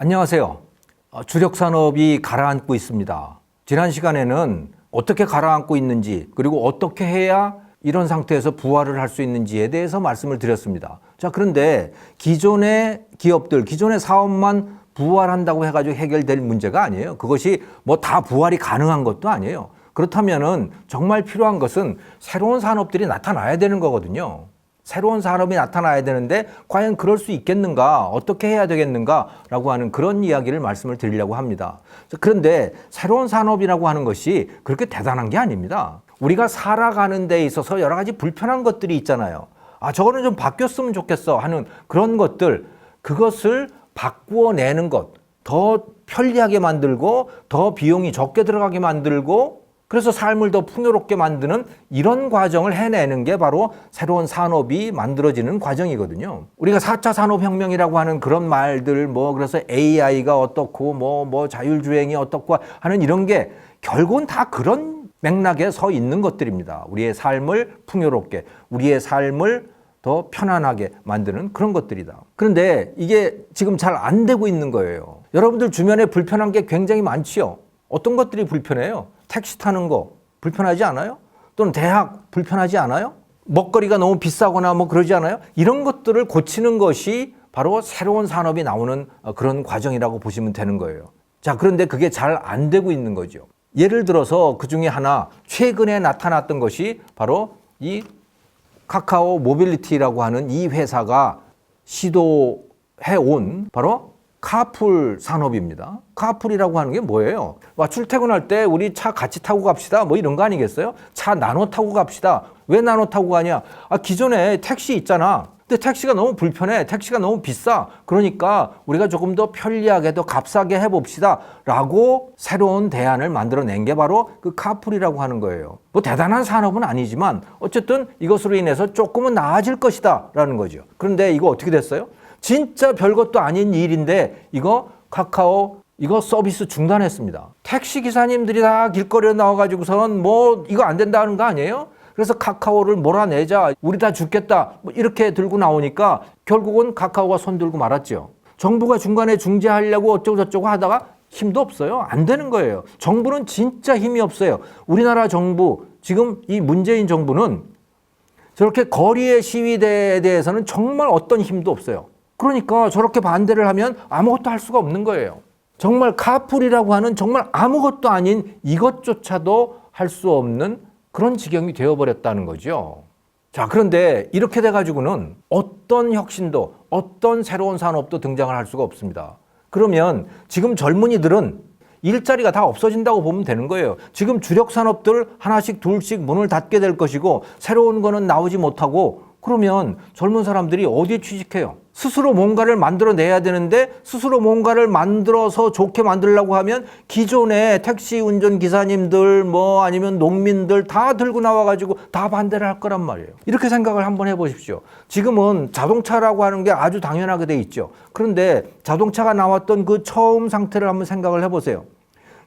안녕하세요. 주력 산업이 가라앉고 있습니다. 지난 시간에는 어떻게 가라앉고 있는지, 그리고 어떻게 해야 이런 상태에서 부활을 할 수 있는지에 대해서 말씀을 드렸습니다. 자, 그런데 기존의 기업들, 기존의 사업만 부활한다고 해가지고 해결될 문제가 아니에요. 그것이 뭐 다 부활이 가능한 것도 아니에요. 그렇다면은 정말 필요한 것은 새로운 산업들이 나타나야 되는 거거든요. 새로운 산업이 나타나야 되는데 과연 그럴 수 있겠는가, 어떻게 해야 되겠는가라고 하는 그런 이야기를 말씀을 드리려고 합니다. 그런데 새로운 산업이라고 하는 것이 그렇게 대단한 게 아닙니다. 우리가 살아가는 데 있어서 여러 가지 불편한 것들이 있잖아요. 저거는 좀 바뀌었으면 좋겠어 하는 그런 것들, 그것을 바꾸어내는 것, 더 편리하게 만들고 더 비용이 적게 들어가게 만들고 그래서 삶을 더 풍요롭게 만드는 이런 과정을 해내는 게 바로 새로운 산업이 만들어지는 과정이거든요. 우리가 4차 산업혁명이라고 하는 그런 말들, 그래서 AI가 어떻고, 자율주행이 어떻고 하는 이런 게 결국은 다 그런 맥락에 서 있는 것들입니다. 우리의 삶을 풍요롭게, 우리의 삶을 더 편안하게 만드는 그런 것들이다. 그런데 이게 지금 잘 안 되고 있는 거예요. 여러분들 주변에 불편한 게 굉장히 많지요. 어떤 것들이 불편해요? 택시 타는 거 불편하지 않아요? 또는 대학 불편하지 않아요? 먹거리가 너무 비싸거나 그러지 않아요? 이런 것들을 고치는 것이 바로 새로운 산업이 나오는 그런 과정이라고 보시면 되는 거예요. 자, 그런데 그게 잘 안 되고 있는 거죠. 예를 들어서 그 중에 하나 최근에 나타났던 것이 바로 이 카카오 모빌리티라고 하는 이 회사가 시도해온 바로 카풀 산업입니다. 카풀이라고 하는 게 뭐예요? 출퇴근할 때 우리 차 같이 타고 갑시다. 이런 거 아니겠어요? 차 나눠 타고 갑시다. 왜 나눠 타고 가냐? 기존에 택시 있잖아. 근데 택시가 너무 불편해. 택시가 너무 비싸. 그러니까 우리가 조금 더 편리하게, 더 값싸게 해봅시다. 라고 새로운 대안을 만들어낸 게 바로 그 카풀이라고 하는 거예요. 대단한 산업은 아니지만 어쨌든 이것으로 인해서 조금은 나아질 것이다. 라는 거죠. 그런데 이거 어떻게 됐어요? 진짜 별것도 아닌 일인데 이거 카카오 이거 서비스 중단했습니다. 택시 기사님들이 다 길거리에 나와가지고선 이거 안 된다는 거 아니에요? 그래서 카카오를 몰아내자, 우리 다 죽겠다 이렇게 들고 나오니까 결국은 카카오가 손 들고 말았죠. 정부가 중간에 중재하려고 어쩌고저쩌고 하다가 힘도 없어요. 안 되는 거예요. 정부는 진짜 힘이 없어요. 우리나라 정부, 지금 이 문재인 정부는 저렇게 거리의 시위대에 대해서는 정말 어떤 힘도 없어요. 그러니까 저렇게 반대를 하면 아무것도 할 수가 없는 거예요. 정말 카풀이라고 하는 정말 아무것도 아닌 이것조차도 할 수 없는 그런 지경이 되어버렸다는 거죠. 자, 그런데 이렇게 돼가지고는 어떤 혁신도, 어떤 새로운 산업도 등장을 할 수가 없습니다. 그러면 지금 젊은이들은 일자리가 다 없어진다고 보면 되는 거예요. 지금 주력 산업들 하나씩 둘씩 문을 닫게 될 것이고 새로운 거는 나오지 못하고 그러면 젊은 사람들이 어디에 취직해요? 스스로 뭔가를 만들어내야 되는데 스스로 뭔가를 만들어서 좋게 만들려고 하면 기존의 택시 운전 기사님들 아니면 농민들 다 들고 나와가지고 다 반대를 할 거란 말이에요. 이렇게 생각을 한번 해보십시오. 지금은 자동차라고 하는 게 아주 당연하게 돼 있죠. 그런데 자동차가 나왔던 그 처음 상태를 한번 생각을 해보세요.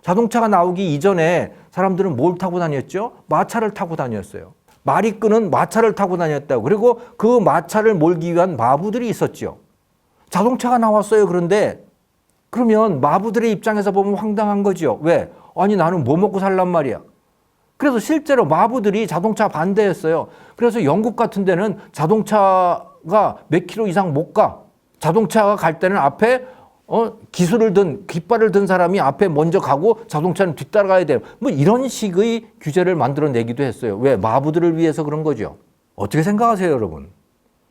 자동차가 나오기 이전에 사람들은 뭘 타고 다녔죠? 마차를 타고 다녔어요. 말이 끄는 마차를 타고 다녔다고. 그리고 그 마차를 몰기 위한 마부들이 있었죠. 자동차가 나왔어요. 그런데 그러면 마부들의 입장에서 보면 황당한 거죠. 왜? 아니 나는 뭐 먹고 살란 말이야. 그래서 실제로 마부들이 자동차 반대했어요. 그래서 영국 같은 데는 자동차가 몇 킬로 이상 못 가. 자동차가 갈 때는 앞에 기술을 든, 깃발을 든 사람이 앞에 먼저 가고 자동차는 뒤따라가야 돼요. 이런 식의 규제를 만들어내기도 했어요. 왜? 마부들을 위해서 그런 거죠. 어떻게 생각하세요, 여러분?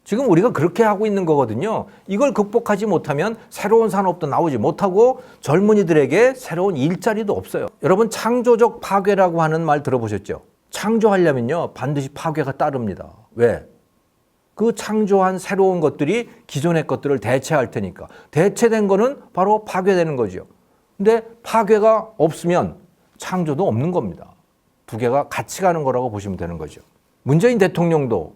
지금 우리가 그렇게 하고 있는 거거든요. 이걸 극복하지 못하면 새로운 산업도 나오지 못하고 젊은이들에게 새로운 일자리도 없어요. 여러분, 창조적 파괴라고 하는 말 들어보셨죠? 창조하려면요, 반드시 파괴가 따릅니다. 왜? 그 창조한 새로운 것들이 기존의 것들을 대체할 테니까. 대체된 거는 바로 파괴되는 거죠. 근데 파괴가 없으면 창조도 없는 겁니다. 두 개가 같이 가는 거라고 보시면 되는 거죠. 문재인 대통령도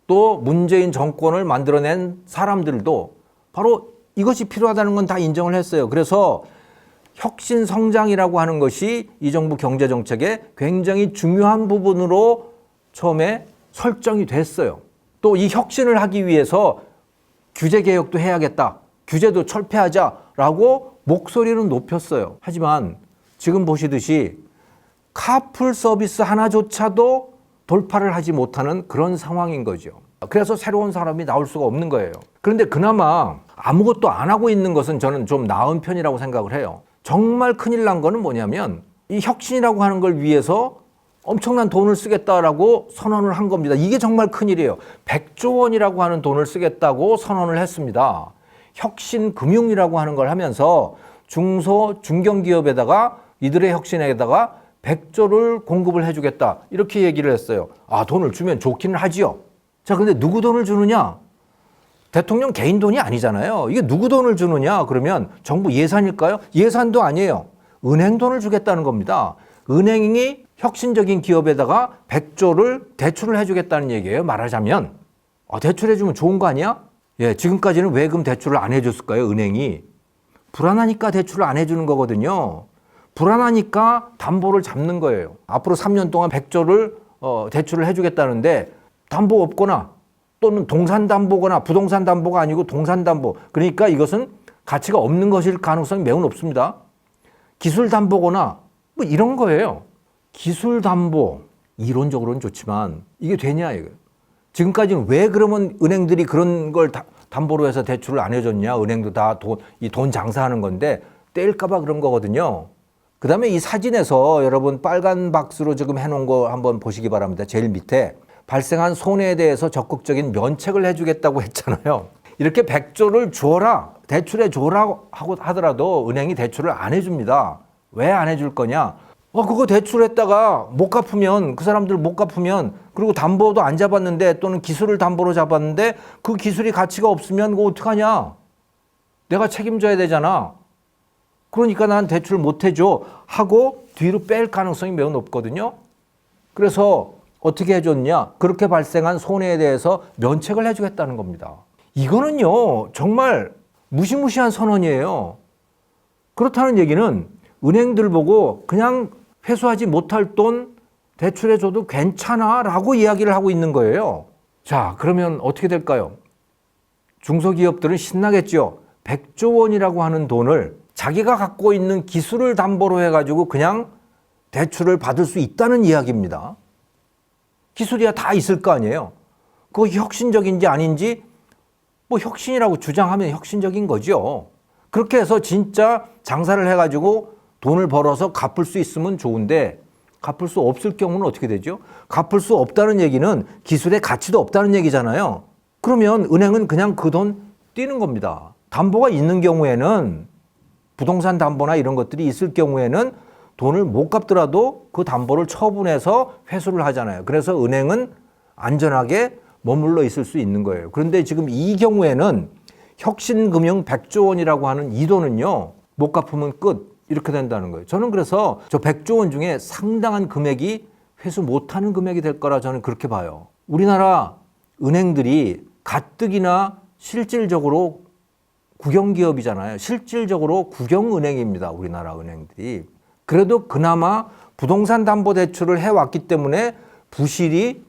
또 문재인 정권을 만들어낸 사람들도 바로 이것이 필요하다는 건 다 인정을 했어요. 그래서 혁신 성장이라고 하는 것이 이 정부 경제정책의 굉장히 중요한 부분으로 처음에 설정이 됐어요. 또 이 혁신을 하기 위해서 규제 개혁도 해야겠다. 규제도 철폐하자 라고 목소리는 높였어요. 하지만 지금 보시듯이 카풀 서비스 하나조차도 돌파를 하지 못하는 그런 상황인 거죠. 그래서 새로운 사람이 나올 수가 없는 거예요. 그런데 그나마 아무것도 안 하고 있는 것은 저는 좀 나은 편이라고 생각을 해요. 정말 큰일 난 거는 뭐냐면 이 혁신이라고 하는 걸 위해서 엄청난 돈을 쓰겠다라고 선언을 한 겁니다. 이게 정말 큰일이에요. 100조 원이라고 하는 돈을 쓰겠다고 선언을 했습니다. 혁신금융이라고 하는 걸 하면서 중소, 중견기업에다가 이들의 혁신에다가 100조를 공급을 해주겠다. 이렇게 얘기를 했어요. 아, 돈을 주면 좋기는 하지요. 자, 근데 누구 돈을 주느냐? 대통령 개인 돈이 아니잖아요. 이게 누구 돈을 주느냐? 그러면 정부 예산일까요? 예산도 아니에요. 은행 돈을 주겠다는 겁니다. 은행이 혁신적인 기업에다가 100조를 대출을 해주겠다는 얘기예요. 말하자면. 대출해주면 좋은 거 아니야? 예, 지금까지는 왜 그럼 대출을 안 해줬을까요? 은행이. 불안하니까 대출을 안 해주는 거거든요. 불안하니까 담보를 잡는 거예요. 앞으로 3년 동안 100조를 대출을 해주겠다는데 담보 없거나 또는 동산담보거나 부동산 담보가 아니고 동산담보. 그러니까 이것은 가치가 없는 것일 가능성이 매우 높습니다. 기술담보거나 뭐 이런 거예요. 기술담보. 이론적으로는 좋지만 이게 되냐 이거. 지금까지는 왜 그러면 은행들이 그런 걸 담보로 해서 대출을 안 해줬냐. 은행도 다 돈 장사하는 건데 떼일까 봐 그런 거거든요. 그 다음에 이 사진에서 여러분 빨간 박스로 지금 해놓은 거 한번 보시기 바랍니다. 제일 밑에 발생한 손해에 대해서 적극적인 면책을 해주겠다고 했잖아요. 이렇게 100조를 줘라, 대출해 줘라 하고 하더라도 은행이 대출을 안 해줍니다. 왜 안 해줄 거냐? 그거 대출했다가 못 갚으면 그 사람들 못 갚으면 그리고 담보도 안 잡았는데 또는 기술을 담보로 잡았는데 그 기술이 가치가 없으면 그거 어떡하냐? 내가 책임져야 되잖아. 그러니까 난 대출 못 해줘 하고 뒤로 뺄 가능성이 매우 높거든요. 그래서 어떻게 해줬냐? 그렇게 발생한 손해에 대해서 면책을 해주겠다는 겁니다. 이거는요, 정말 무시무시한 선언이에요. 그렇다는 얘기는 은행들 보고 그냥 회수하지 못할 돈 대출해줘도 괜찮아 라고 이야기를 하고 있는 거예요. 자, 그러면 어떻게 될까요? 중소기업들은 신나겠죠. 100조 원이라고 하는 돈을 자기가 갖고 있는 기술을 담보로 해가지고 그냥 대출을 받을 수 있다는 이야기입니다. 기술이야 다 있을 거 아니에요. 그거 혁신적인지 아닌지 뭐 혁신이라고 주장하면 혁신적인 거죠. 그렇게 해서 진짜 장사를 해가지고 돈을 벌어서 갚을 수 있으면 좋은데 갚을 수 없을 경우는 어떻게 되죠? 갚을 수 없다는 얘기는 기술의 가치도 없다는 얘기잖아요. 그러면 은행은 그냥 그 돈 띄는 겁니다. 담보가 있는 경우에는 부동산 담보나 이런 것들이 있을 경우에는 돈을 못 갚더라도 그 담보를 처분해서 회수를 하잖아요. 그래서 은행은 안전하게 머물러 있을 수 있는 거예요. 그런데 지금 이 경우에는 혁신금융 100조 원이라고 하는 이 돈은요, 못 갚으면 끝. 이렇게 된다는 거예요. 저는 그래서 저 100조 원 중에 상당한 금액이 회수 못하는 금액이 될 거라 저는 그렇게 봐요. 우리나라 은행들이 가뜩이나 실질적으로 국영기업이잖아요. 실질적으로 국영은행입니다. 우리나라 은행들이. 그래도 그나마 부동산 담보 대출을 해왔기 때문에 부실이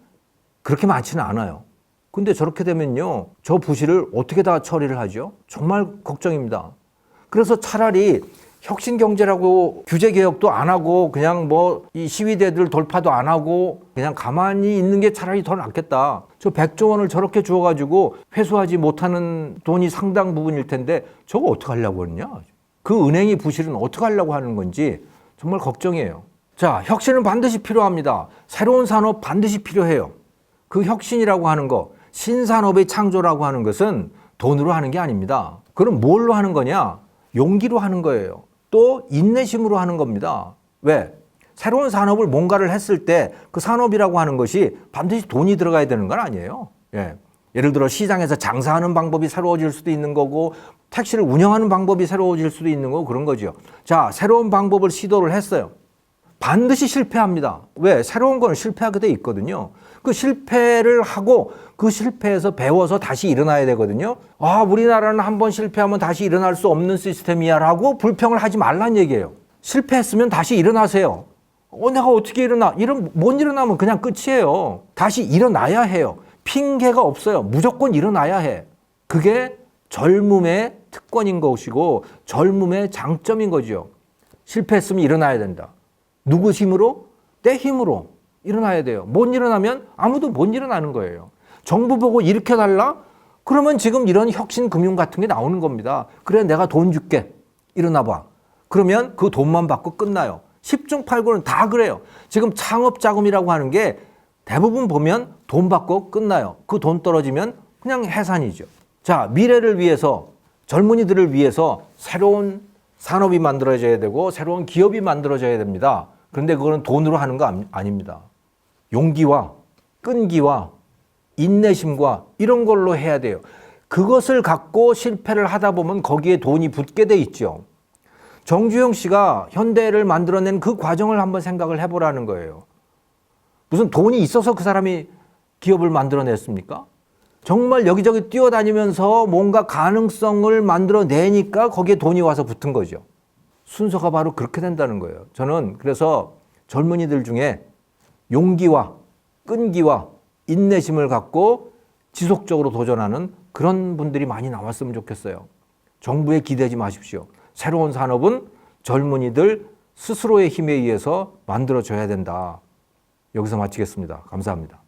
그렇게 많지는 않아요. 근데 저렇게 되면요, 저 부실을 어떻게 다 처리를 하죠? 정말 걱정입니다. 그래서 차라리 혁신경제라고 규제개혁도 안 하고 그냥 뭐 이 시위대들 돌파도 안 하고 그냥 가만히 있는 게 차라리 더 낫겠다. 저 100조 원을 저렇게 주어가지고 회수하지 못하는 돈이 상당 부분일 텐데 저거 어떻게 하려고 그러냐? 그 은행이 부실은 어떻게 하려고 하는 건지 정말 걱정이에요. 자, 혁신은 반드시 필요합니다. 새로운 산업 반드시 필요해요. 그 혁신이라고 하는 거, 신산업의 창조라고 하는 것은 돈으로 하는 게 아닙니다. 그럼 뭘로 하는 거냐? 용기로 하는 거예요. 또 인내심으로 하는 겁니다. 왜? 새로운 산업을 뭔가를 했을 때 그 산업이라고 하는 것이 반드시 돈이 들어가야 되는 건 아니에요. 예. 예를 들어 시장에서 장사하는 방법이 새로워질 수도 있는 거고 택시를 운영하는 방법이 새로워질 수도 있는 거고 그런 거죠. 자, 새로운 방법을 시도를 했어요. 반드시 실패합니다. 왜? 새로운 건 실패하게 돼 있거든요. 그 실패를 하고 그 실패에서 배워서 다시 일어나야 되거든요. 우리나라는 한번 실패하면 다시 일어날 수 없는 시스템이야 라고 불평을 하지 말란 얘기예요. 실패했으면 다시 일어나세요. 내가 어떻게 일어나? 못 일어나면 그냥 끝이에요. 다시 일어나야 해요. 핑계가 없어요. 무조건 일어나야 해. 그게 젊음의 특권인 것이고 젊음의 장점인 거죠. 실패했으면 일어나야 된다. 누구 힘으로? 내 힘으로 일어나야 돼요. 못 일어나면 아무도 못 일어나는 거예요. 정부 보고 일으켜달라? 그러면 지금 이런 혁신금융 같은 게 나오는 겁니다. 그래 내가 돈 줄게. 일어나봐. 그러면 그 돈만 받고 끝나요. 10중 8구는 다 그래요. 지금 창업자금이라고 하는 게 대부분 보면 돈 받고 끝나요. 그 돈 떨어지면 그냥 해산이죠. 자, 미래를 위해서 젊은이들을 위해서 새로운 산업이 만들어져야 되고 새로운 기업이 만들어져야 됩니다. 그런데 그거는 돈으로 하는 거 아닙니다. 용기와 끈기와 인내심과 이런 걸로 해야 돼요. 그것을 갖고 실패를 하다 보면 거기에 돈이 붙게 돼 있죠. 정주영 씨가 현대를 만들어낸 그 과정을 한번 생각을 해보라는 거예요. 무슨 돈이 있어서 그 사람이 기업을 만들어냈습니까? 정말 여기저기 뛰어다니면서 뭔가 가능성을 만들어내니까 거기에 돈이 와서 붙은 거죠. 순서가 바로 그렇게 된다는 거예요. 저는 그래서 젊은이들 중에 용기와 끈기와 인내심을 갖고 지속적으로 도전하는 그런 분들이 많이 나왔으면 좋겠어요. 정부에 기대지 마십시오. 새로운 산업은 젊은이들 스스로의 힘에 의해서 만들어져야 된다. 여기서 마치겠습니다. 감사합니다.